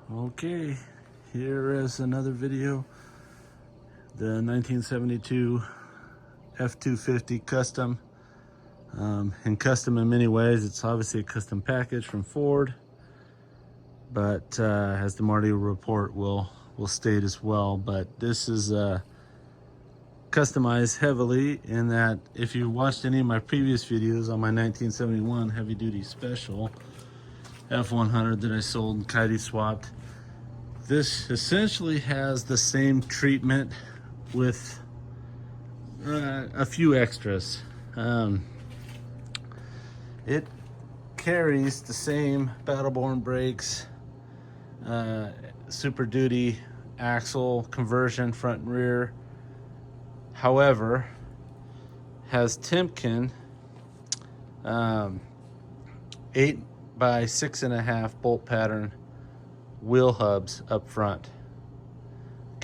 Okay, here is another video. The 1972 F250 custom. And custom in many ways. It's obviously a custom package from Ford, but as the Marty report will state as well. But this is customized heavily in that if you watched any of my previous videos on my 1971 heavy duty special F100 that I sold and Coyote swapped, this essentially has the same treatment with a few extras. It carries the same Battleborn brakes, Super Duty axle conversion front and rear. However, has Timken 8 by 6.5 bolt pattern wheel hubs up front,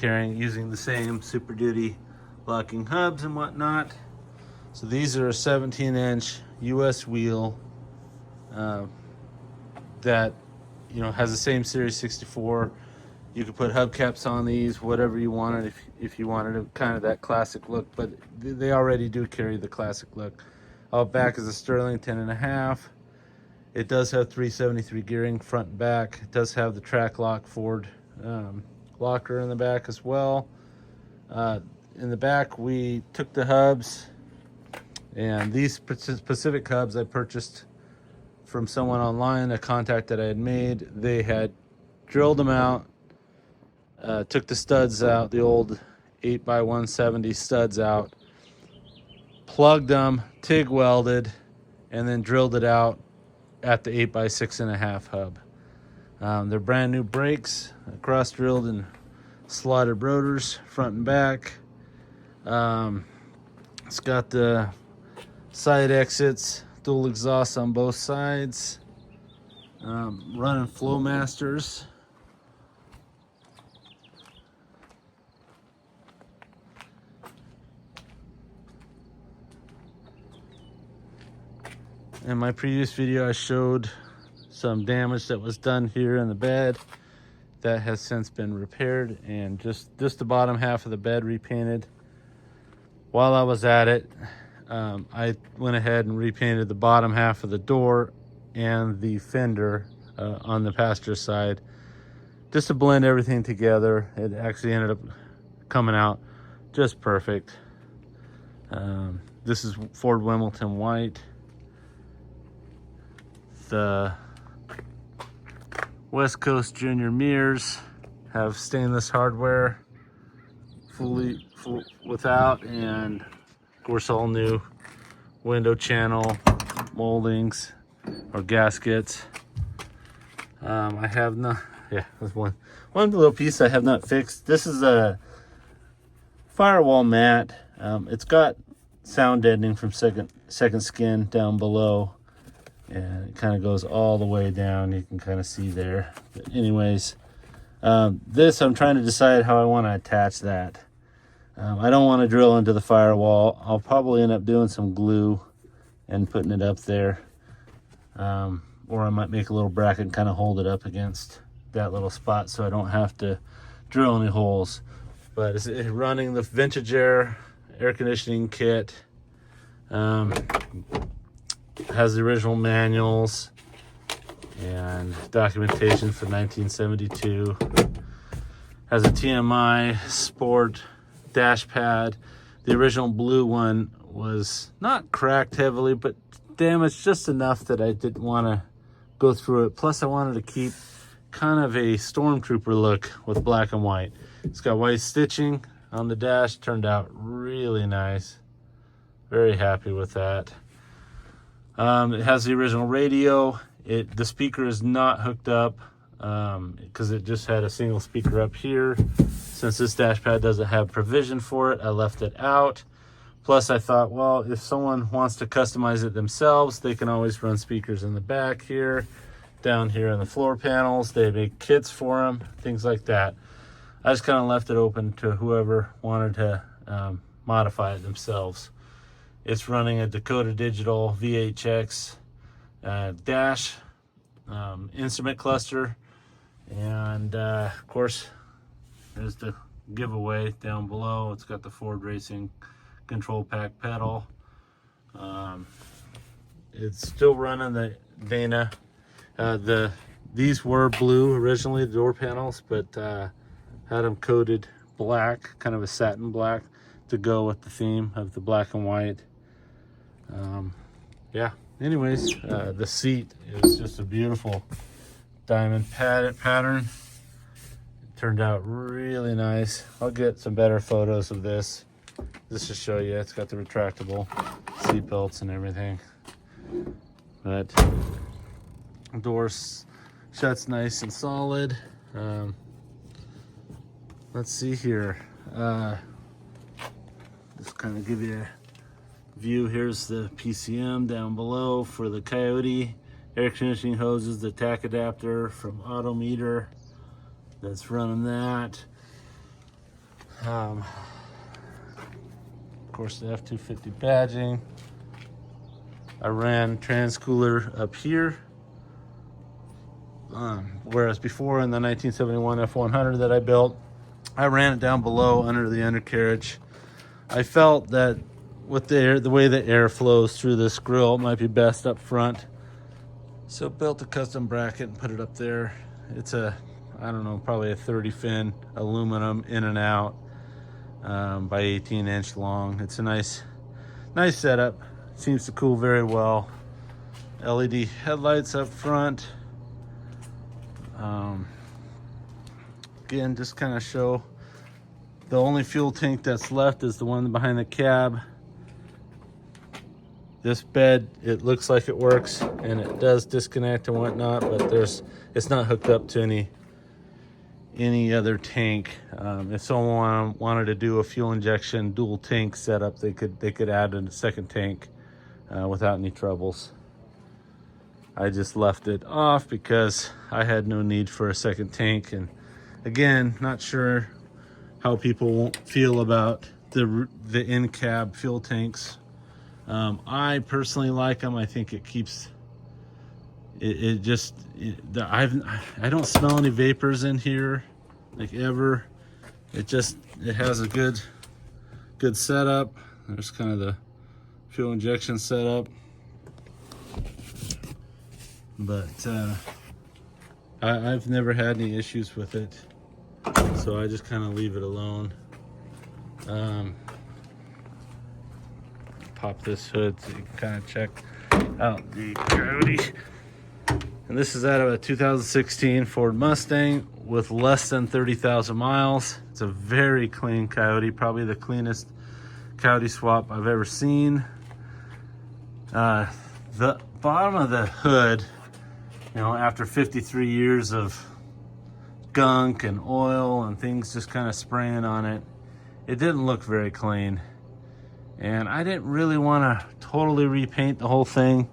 using the same Super Duty locking hubs and whatnot. So these are a 17-inch US wheel that has the same Series 64. You could put hubcaps on these, whatever you wanted, if you wanted a, kind of that classic look, but they already do carry the classic look. Out back is a Sterling 10.5. It does have 373 gearing front and back. It does have the track lock Ford locker in the back as well. In the back, we took the hubs, and these specific hubs I purchased from someone online, a contact that I had made. They had drilled them out, took the studs out, the old 8 by 170 studs out, plugged them, TIG welded, and then drilled it out at the 8 by 6.5 hub. They're brand new brakes, cross drilled and slotted rotors front and back. It's got the side exits, dual exhaust on both sides, running Flowmasters. In my previous video, I showed some damage that was done here in the bed that has since been repaired, and just the bottom half of the bed repainted. While I was at it, I went ahead and repainted the bottom half of the door and the fender on the passenger side, just to blend everything together. It actually ended up coming out just perfect. This is Ford Wimbledon white. The West Coast Junior mirrors have stainless hardware, full without, and of course all new window channel moldings or gaskets. I have not, there's one little piece I have not fixed. This is a firewall mat. It's got sound deadening from second skin down below, and it kind of goes all the way down. You can kind of see there. But anyways, this, I'm trying to decide how I want to attach that. I don't want to drill into the firewall. I'll probably end up doing some glue and putting it up there. Or I might make a little bracket and kind of hold it up against that little spot so I don't have to drill any holes. But it's running the Vintage Air conditioning kit. Has the original manuals and documentation for 1972. Has a TMI Sport dash pad. The original blue one was not cracked heavily, but damaged just enough that I didn't want to go through it. Plus I wanted to keep kind of a stormtrooper look with black and white. It's got white stitching on the dash. Turned out really nice. Very happy with that. It has the original radio. The speaker is not hooked up because it just had a single speaker up here. Since this dash pad doesn't have provision for it, I left it out. Plus I thought, well, if someone wants to customize it themselves, they can always run speakers in the back here, down here in the floor panels. They make kits for them, things like that. I just kind of left it open to whoever wanted to modify it themselves. It's running a Dakota Digital VHX dash instrument cluster And of course, there's the giveaway down below. It's got the Ford Racing control pack pedal. It's still running the Dana. These were blue originally, the door panels, but had them coated black, kind of a satin black, to go with the theme of the black and white. Yeah, anyways, the seat is just a beautiful diamond pattern. It turned out really nice. I'll get some better photos of this just to show you. It's got the retractable seat belts and everything. But doors shuts nice and solid. Let's see here. Just kind of give you a view. Here's the PCM down below for the Coyote. Air conditioning hoses, the tack adapter from Autometer that's running that. Of course, the F250 badging. I ran transcooler up here, whereas before in the 1971 F100 that I built, I ran it down below under the undercarriage. I felt that with the way the air flows through this grill, it might be best up front. So built a custom bracket and put it up there. It's a, I don't know, probably a 30 fin aluminum in and out by 18-inch long. It's a nice setup. Seems to cool very well. LED headlights up front. Again, just kind of show the only fuel tank that's left is the one behind the cab. This bed, it looks like it works and it does disconnect and whatnot, but it's not hooked up to any other tank. If someone wanted to do a fuel injection dual tank setup, they could add a second tank without any troubles. I just left it off because I had no need for a second tank, and again, not sure how people won't feel about the in-cab fuel tanks. I personally like them. I think it keeps I don't smell any vapors in here, like ever. It has a good setup. There's kind of the fuel injection setup, but I've never had any issues with it, so I just kind of leave it alone. Pop this hood so you can kind of check out the Coyote. And this is out of a 2016 Ford Mustang with less than 30,000 miles. It's a very clean Coyote, probably the cleanest Coyote swap I've ever seen. The bottom of the hood, after 53 years of gunk and oil and things just kind of spraying on it, it didn't look very clean. And I didn't really want to totally repaint the whole thing,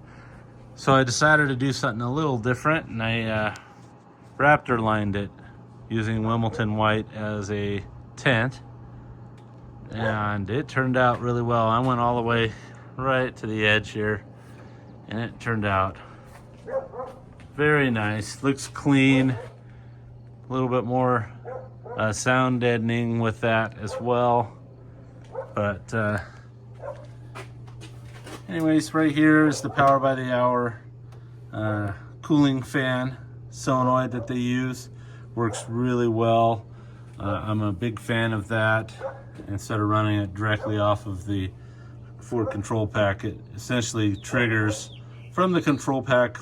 so I decided to do something a little different, and I Raptor lined it using Wimbledon white as a tint, and it turned out really well. I went all the way right to the edge here, and it turned out very nice. Looks clean, a little bit more sound deadening with that as well, but anyways, right here is the power by the hour cooling fan solenoid that they use. Works really well. I'm a big fan of that. Instead of running it directly off of the Ford control pack, it essentially triggers from the control pack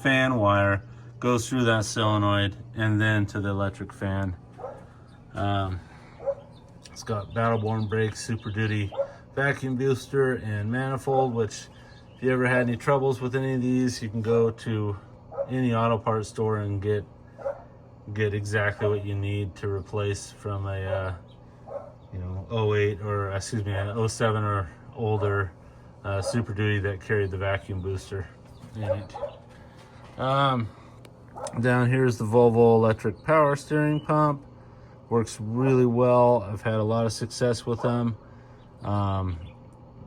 fan wire, goes through that solenoid, and then to the electric fan. It's got Battle-Born brakes, Super Duty vacuum booster, and manifold, which if you ever had any troubles with any of these, you can go to any auto parts store and get exactly what you need to replace from a 08 or excuse me, an 07 or older Super Duty that carried the vacuum booster in it. Down here is the Volvo electric power steering pump. Works really well. I've had a lot of success with them.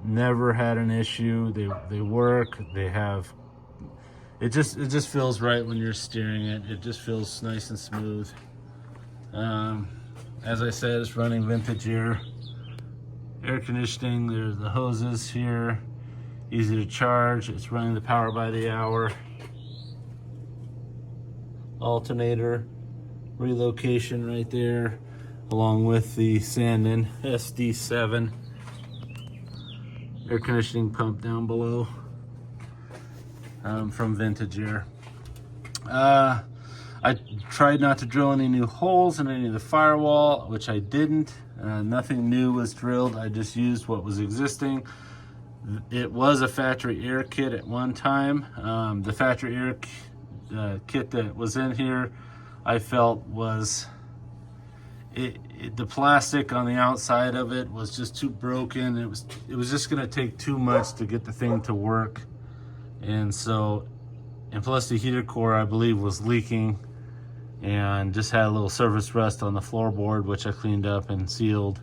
Never had an issue. They work. They have it just feels right when you're steering it. It just feels nice and smooth. As I said, it's running vintage air conditioning. There's the hoses here, easy to charge. It's running the power by the hour. Alternator relocation right there, along with the Sandin SD7 air conditioning pump down below, from Vintage Air. I tried not to drill any new holes in any of the firewall, which I didn't. Nothing new was drilled. I just used what was existing. It was a factory air kit at one time. The factory air kit that was in here, I felt was the plastic on the outside of it was just too broken. It was just going to take too much to get the thing to work, and plus the heater core, I believe, was leaking and just had a little surface rust on the floorboard, which I cleaned up and sealed.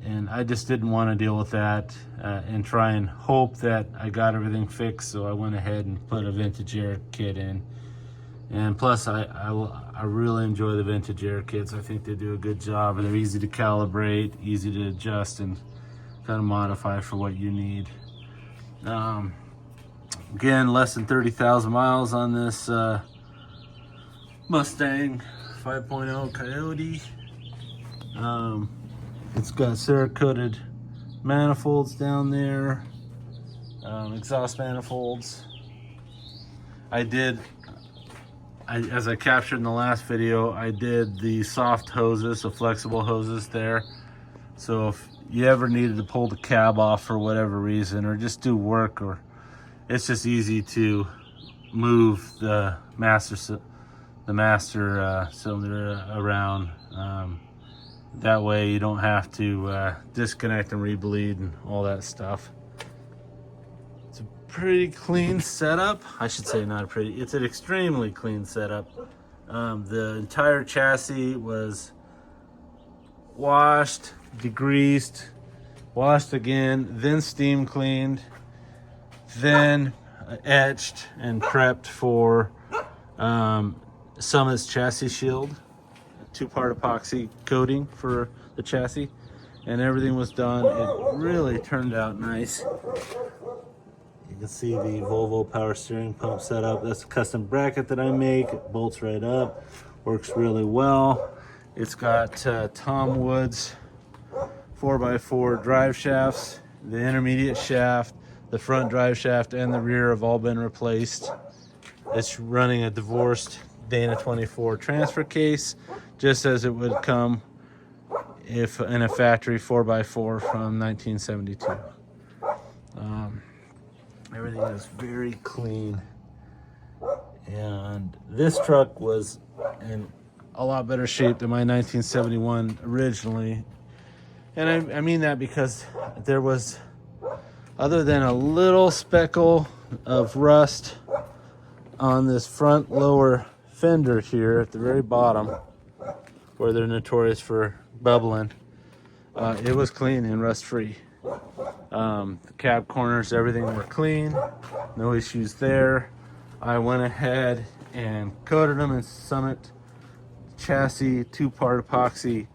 And I just didn't want to deal with that and try and hope that I got everything fixed. So I went ahead and put a Vintage Air kit in. And plus, I really enjoy the Vintage Air kits. I think they do a good job, and they're easy to calibrate, easy to adjust and kind of modify for what you need. Again, less than 30,000 miles on this Mustang 5.0 Coyote. It's got Cerakoted manifolds down there, exhaust manifolds. As I captured in the last video, I did the soft hoses, the flexible hoses there. So if you ever needed to pull the cab off for whatever reason, or just do work, or it's just easy to move the master cylinder around. That way you don't have to disconnect and rebleed and all that stuff. It's a pretty clean setup. I should say not pretty, it's an extremely clean setup. The entire chassis was washed, degreased, washed again, then steam cleaned, then etched and prepped for Summit's chassis shield, two-part epoxy coating for the chassis, and everything was done. It really turned out nice. You can see the Volvo power steering pump setup. That's a custom bracket that I make. It bolts right up, works really well. It's got Tom Woods 4x4 drive shafts. The intermediate shaft, the front drive shaft, and the rear have all been replaced. It's running a divorced Dana 24 transfer case, just as it would come if in a factory 4x4 from 1972. Everything is very clean, and this truck was in a lot better shape than my 1971 originally. And I mean that because there was, other than a little speckle of rust on this front lower fender here at the very bottom, where they're notorious for bubbling, it was clean and rust free. The cab corners, everything were clean, no issues there. I went ahead and coated them in Summit chassis two-part epoxy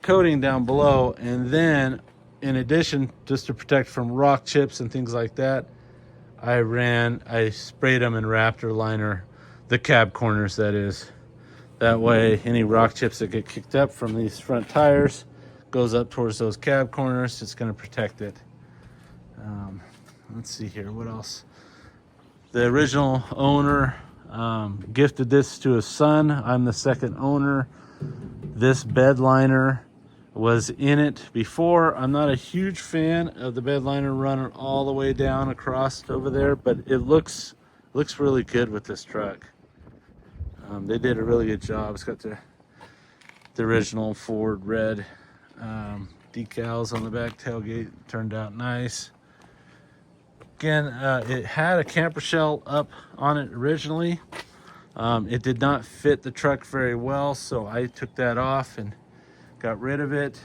coating down below, and then in addition, just to protect from rock chips and things like that, I sprayed them in Raptor liner, the cab corners, that is. That way any rock chips that get kicked up from these front tires goes up towards those cab corners. It's going to protect it. Let's see here, what else? The original owner gifted this to his son. I'm the second owner. This bed liner was in it before. I'm not a huge fan of the bed liner running all the way down across over there, but it looks really good with this truck. They did a really good job. It's got the original Ford red decals on the back tailgate. Turned out nice. Again, it had a camper shell up on it originally. It did not fit the truck very well, so I took that off and got rid of it.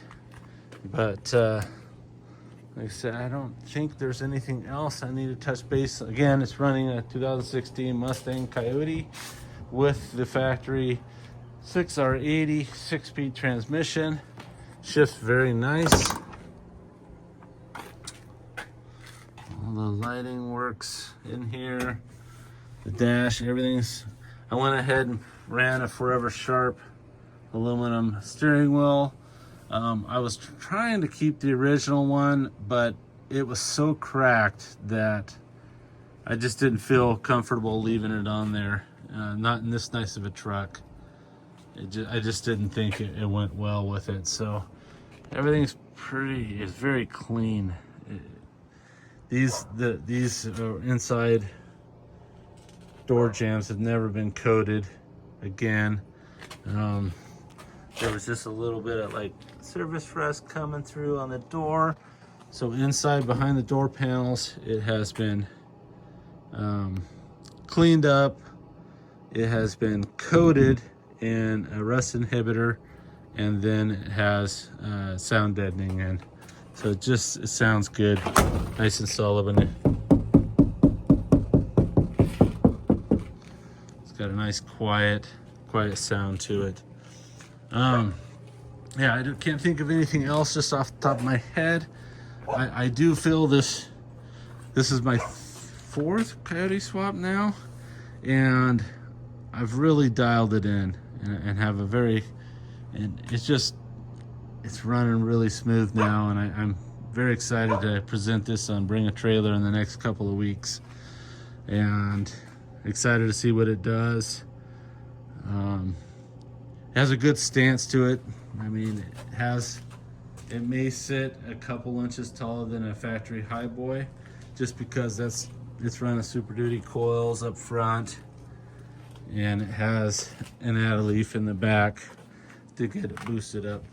But Like I said, I don't think there's anything else I need to touch base. Again, it's running a 2016 Mustang Coyote with the factory 6R80 6-speed transmission. Shifts very nice. All the lighting works in here. The dash, everything's. I went ahead and ran a Forever Sharp aluminum steering wheel. I was trying to keep the original one, but it was so cracked that I just didn't feel comfortable leaving it on there. Not in this nice of a truck. I just didn't think it went well with it. So everything's it's very clean. These inside door jambs have never been coated again. There was just a little bit of like surface rust coming through on the door. So inside behind the door panels, it has been cleaned up. It has been coated in a rust inhibitor, and then it has sound deadening in. So it sounds good, nice and solid. And it's got a nice quiet sound to it. Yeah, I can't think of anything else just off the top of my head. I do feel this is my 4th Coyote swap now, and I've really dialed it in and have it's running really smooth now, and I'm very excited to present this on Bring a Trailer in the next couple of weeks, and excited to see what it does. It has a good stance to it. I mean, it may sit a couple inches taller than a factory Highboy, just because it's running Super Duty coils up front, and it has an add-a-leaf in the back to get it boosted up.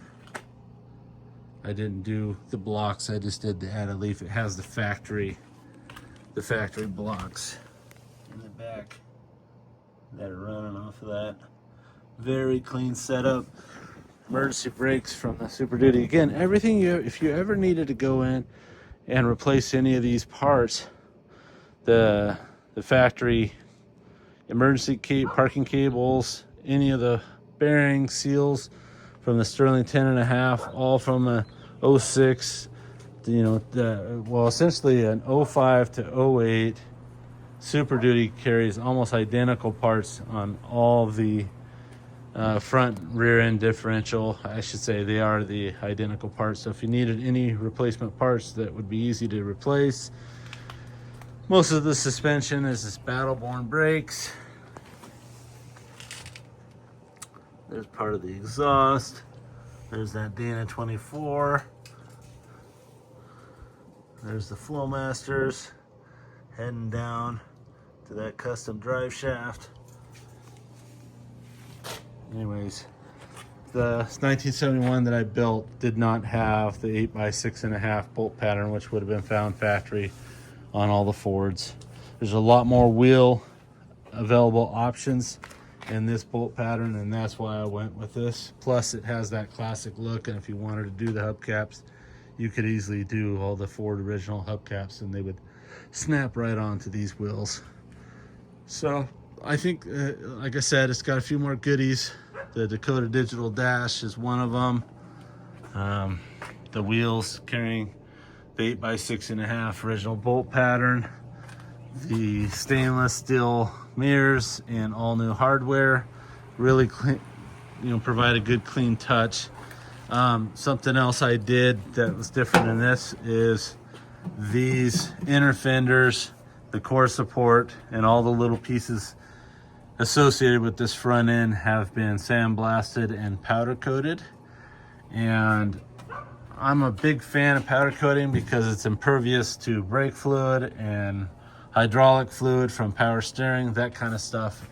I didn't do the blocks, I just did the add-a-leaf. It has the factory blocks in the back that are running off of that. Very clean setup. Emergency brakes from the Super Duty. Again, everything if you ever needed to go in and replace any of these parts, the factory emergency parking cables, any of the bearing seals from the Sterling 10.5, all from a 06, essentially an 05 to 08. Super Duty carries almost identical parts on all the front rear end differential. I should say they are the identical parts. So if you needed any replacement parts, that would be easy to replace. Most of the suspension is this Battle-Born brakes. There's part of the exhaust. There's that Dana 24. There's the Flowmasters heading down to that custom drive shaft. Anyways, the 1971 that I built did not have the 8x6.5 bolt pattern, which would have been found factory on all the Fords. There's a lot more wheel available options in this bolt pattern, and that's why I went with this. Plus it has that classic look, and if you wanted to do the hubcaps, you could easily do all the Ford original hubcaps and they would snap right onto these wheels. So I think, like I said, it's got a few more goodies. The Dakota Digital Dash is one of them. The wheels carrying the 8x6.5 original bolt pattern. The stainless steel mirrors and all new hardware really clean, provide a good clean touch. Something else I did that was different in this is these inner fenders, the core support, and all the little pieces associated with this front end have been sandblasted and powder coated. And I'm a big fan of powder coating because it's impervious to brake fluid and hydraulic fluid from power steering, that kind of stuff.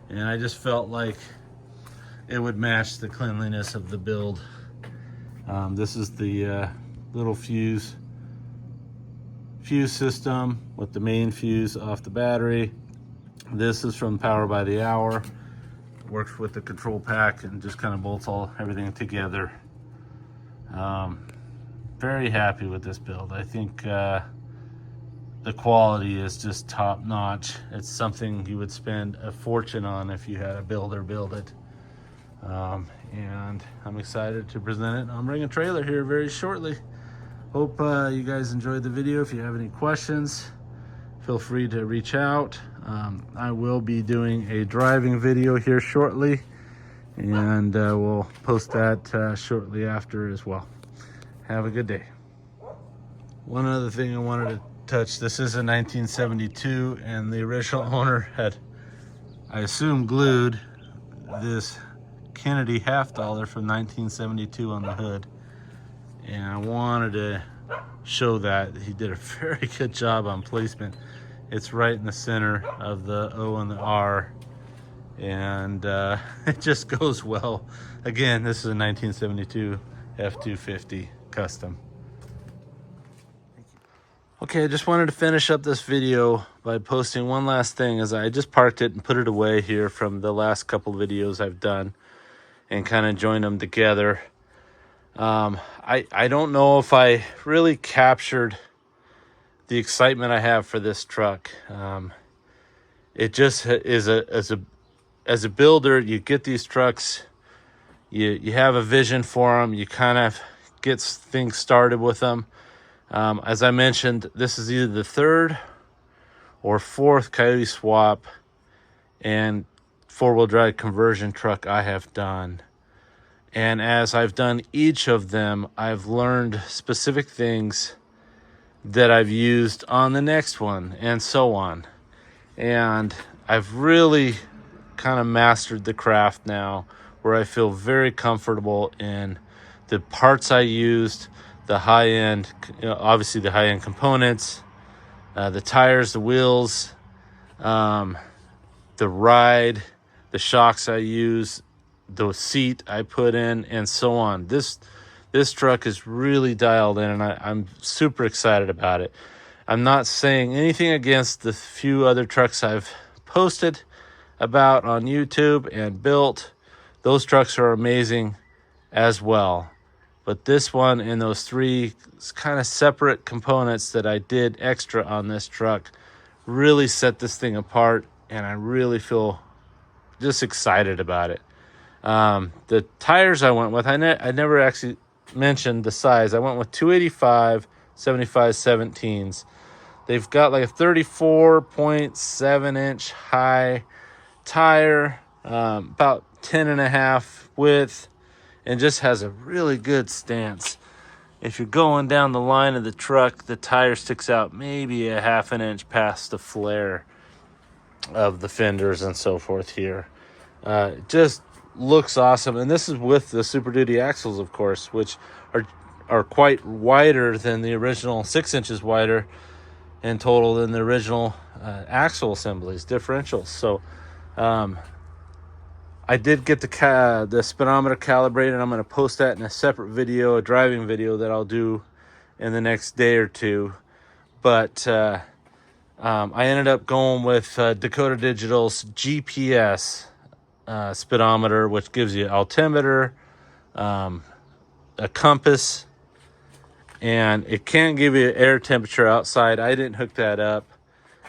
And I just felt like it would match the cleanliness of the build. This is the little fuse system with the main fuse off the battery. This is from Power by the Hour. It works with the control pack and just kind of bolts everything together. very happy with this build. I think the quality is just top notch. It's something you would spend a fortune on if you had a builder build it. And I'm excited to present it on Bring a Trailer here very shortly. Hope you guys enjoyed the video. If you have any questions, feel free to reach out. I will be doing a driving video here shortly, and we'll post that shortly after as well. Have a good day. One other thing I wanted to touch, this is a 1972, and the original owner had, I assume, glued this Kennedy $50 from 1972 on the hood, and I wanted to show that he did a very good job on placement. It's right in the center of the O and the R, and it just goes well. Again, this is a 1972 F250 custom. Okay, I just wanted to finish up this video by posting one last thing, as I just parked it and put it away here from the last couple videos I've done and kind of joined them together. I don't know if I really captured the excitement I have for this truck. It just is as a builder, you get these trucks, you have a vision for them, you kind of get things started with them. As I mentioned, this is either the third or fourth Coyote swap and four-wheel drive conversion truck I have done. And as I've done each of them, I've learned specific things that I've used on the next one, and so on. And I've really kind of mastered the craft now, where I feel very comfortable in the parts I used, the high-end, obviously the high-end components, the tires, the wheels, the ride, the shocks I use, the seat I put in, and so on. This truck is really dialed in, and I'm super excited about it. I'm not saying anything against the few other trucks I've posted about on YouTube and built. Those trucks are amazing as well. But this one and those three kind of separate components that I did extra on this truck really set this thing apart, and I really feel just excited about it. The tires I went with, I never actually mentioned the size. I went with 285 75 17s. They've got like a 34.7 inch high tire, about 10.5 width, and just has a really good stance. If you're going down the line of the truck, the tire sticks out maybe a 1/2 inch past the flare of the fenders and so forth here. Just looks awesome. And this is with the Super Duty axles, of course, which are quite wider than the original, 6 inches wider in total than the original axle assemblies, differentials. So I did get the speedometer calibrated. I'm going to post that in a separate video, a driving video that I'll do in the next day or two. But I ended up going with Dakota Digital's GPS speedometer, which gives you altimeter, a compass, and it can give you air temperature outside. I didn't hook that up.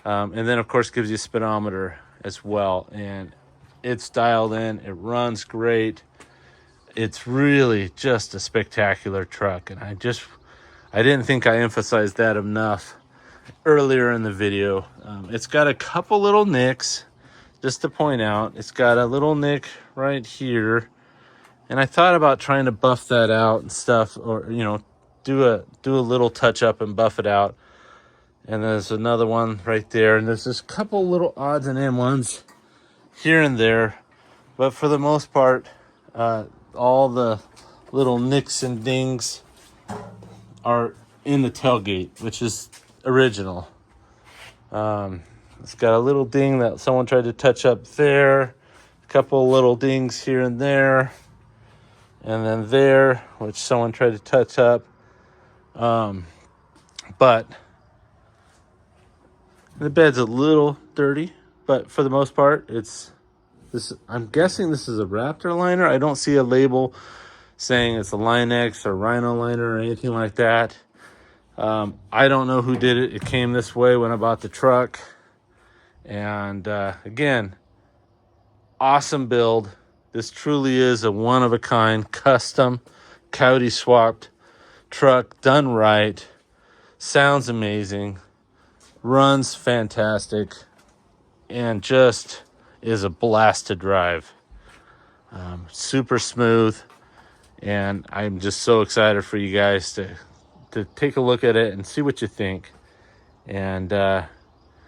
And then, of course, gives you a speedometer as well. And it's dialed in. It runs great. It's really just a spectacular truck. And I didn't think I emphasized that enough earlier in the video. It's got a couple little nicks, just to point out. It's got a little nick right here. And I thought about trying to buff that out and stuff, or, do a little touch up and buff it out. And there's another one right there. And there's just a couple little odds and end ones here and there, but for the most part, all the little nicks and dings are in the tailgate, which is original. It's got a little ding that someone tried to touch up there, a couple little dings here and there, and then there, which someone tried to touch up. But the bed's a little dirty, but for the most part, it's this. I'm guessing this is a Raptor liner. I don't see a label saying it's a Line X or Rhino liner or anything like that. I don't know who did it. It came this way when I bought the truck. And again, awesome build. This truly is a one-of-a-kind, custom, Coyote swapped truck, done right. Sounds amazing, runs fantastic, and just is a blast to drive. Super smooth, and I'm just so excited for you guys to take a look at it and see what you think. And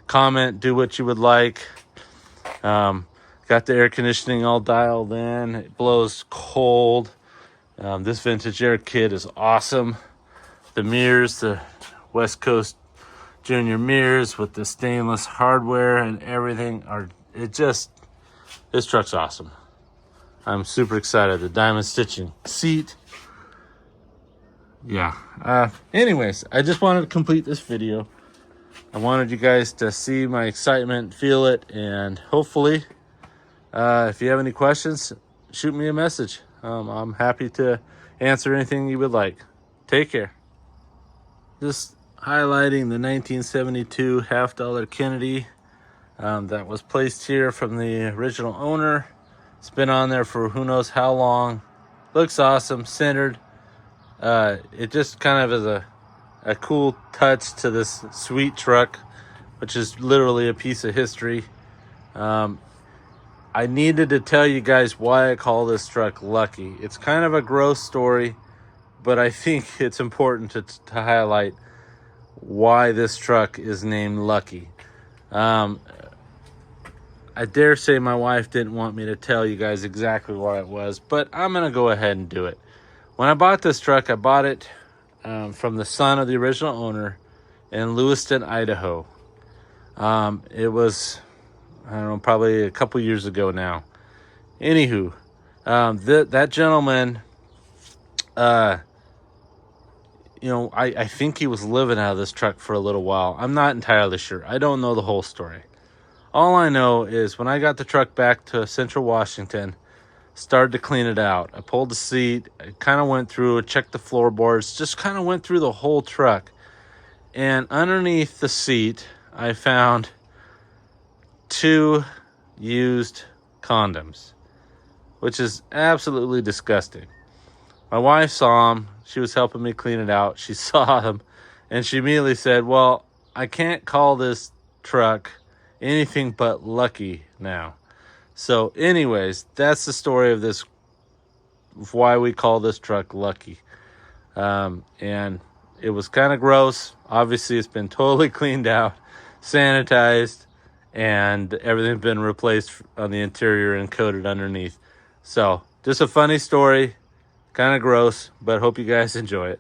comment, do what you would like. Got the air conditioning all dialed in. It blows cold. This vintage air kit is awesome. The mirrors, the West Coast Junior mirrors with the stainless hardware and everything this truck's awesome. I'm super excited. The diamond stitching seat. Yeah. Anyways, I just wanted to complete this video. I wanted you guys to see my excitement, feel it, and hopefully, if you have any questions, shoot me a message. I'm happy to answer anything you would like. Take care. Just highlighting the 1972 $half Kennedy that was placed here from the original owner. It's been on there for who knows how long. Looks awesome, centered. It just kind of is a cool touch to this sweet truck, which is literally a piece of history. I needed to tell you guys why I call this truck Lucky. It's kind of a gross story, but I think it's important to highlight why this truck is named Lucky. I dare say my wife didn't want me to tell you guys exactly why it was, but I'm going to go ahead and do it. When I bought this truck, I bought it from the son of the original owner in Lewiston, Idaho. It was, I don't know, probably a couple years ago now. Anywho, that gentleman, I think he was living out of this truck for a little while. I'm not entirely sure. I don't know the whole story. All I know is when I got the truck back to Central Washington, started to clean it out. I pulled the seat, I kind of went through it, checked the floorboards, just kind of went through the whole truck. And underneath the seat, I found 2 used condoms, which is absolutely disgusting. My wife saw them. She was helping me clean it out. She saw them, and she immediately said, well, I can't call this truck anything but Lucky now. So anyways, that's the story of why we call this truck Lucky. And it was kind of gross. Obviously, it's been totally cleaned out, sanitized, and everything's been replaced on the interior and coated underneath. So just a funny story, kind of gross, but hope you guys enjoy it.